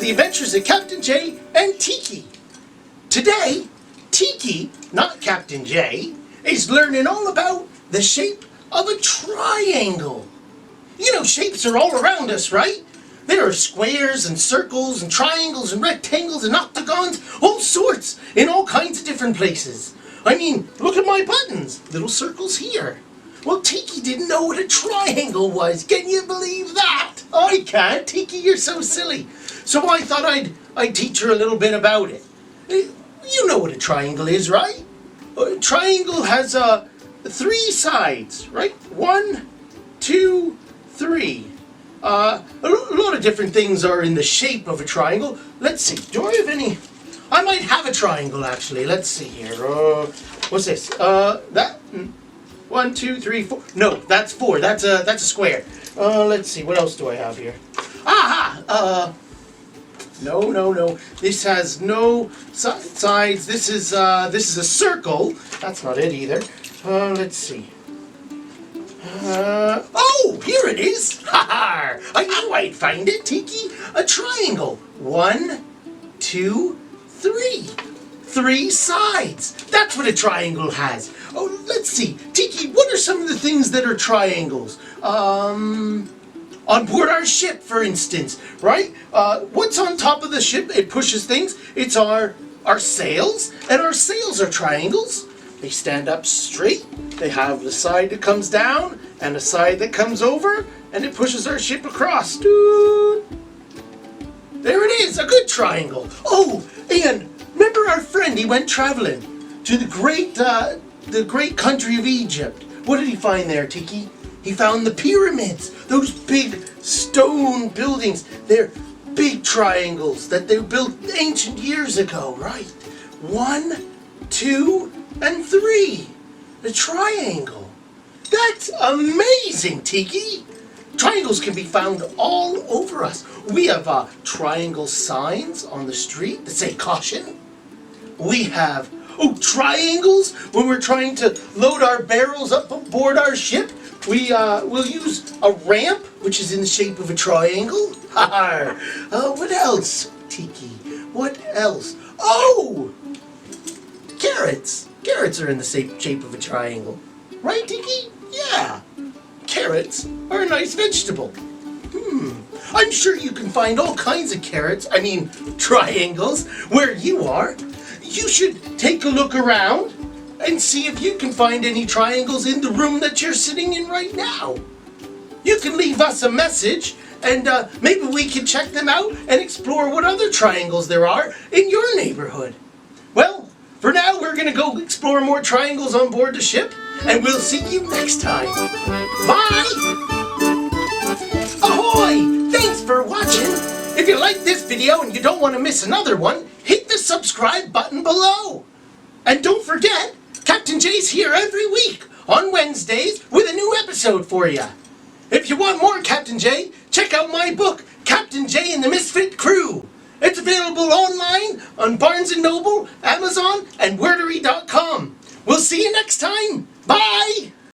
the adventures of Captain Jay and Tiki. Today, Tiki, not Captain Jay, is learning all about the shape of a triangle. You know, shapes are all around us, right? There are squares and circles and triangles and rectangles and octagons, all sorts, in all kinds of different places. I mean, look at my buttons, little circles here. Well, Tiki didn't know what a triangle was. Can you believe that? I can't. Tiki, you're so silly. So I thought I'd teach her a little bit about it. You know what a triangle is, right? A triangle has three sides, right? 1, 2, 3. A lot of different things are in the shape of a triangle. Let's see. Do I have any? I might have a triangle, actually. Let's see here. What's this? That. 1, 2, 3, 4. No, that's 4. That's a square. Let's see. What else do I have here? Aha! No. This has no sides. This is a circle. That's not it either. Let's see. Oh, here it is! Ha ha! I knew I'd find it, Tiki. A triangle. 1, 2, 3. 3 sides. That's what a triangle has. Oh, let's see. Tiki, what are some of the things that are triangles? On board our ship, for instance, right? What's on top of the ship? It pushes things. It's our sails, and our sails are triangles. They stand up straight. They have the side that comes down and a side that comes over, and it pushes our ship across. There it is, a good triangle. Oh, and remember our friend, he went traveling to the great country of Egypt. What did he find there, Tiki? He found the pyramids, those big stone buildings. They're big triangles that they built ancient years ago, right? 1, 2, and 3. The triangle. That's amazing, Tiki. Triangles can be found all over us. We have triangle signs on the street that say caution. We have triangles when we're trying to load our barrels up aboard our ship. We'll use a ramp, which is in the shape of a triangle. What else, Tiki? What else? Oh! Carrots. Carrots are in the shape of a triangle. Right, Tiki? Yeah. Carrots are a nice vegetable. I'm sure you can find all kinds of triangles, where you are. You should take a look around and see if you can find any triangles in the room that you're sitting in right now. You can leave us a message, and maybe we can check them out and explore what other triangles there are in your neighborhood. Well, for now, we're going to go explore more triangles on board the ship, and we'll see you next time. Bye! Ahoy! Thanks for watching. If you like this video and you don't want to miss another one, hit the subscribe button below. And don't forget, Captain Jay's here every week on Wednesdays with a new episode for you. If you want more Captain Jay, check out my book, Captain Jay and the Misfit Crew. It's available online on Barnes & Noble, Amazon, and Wordery.com. We'll see you next time. Bye!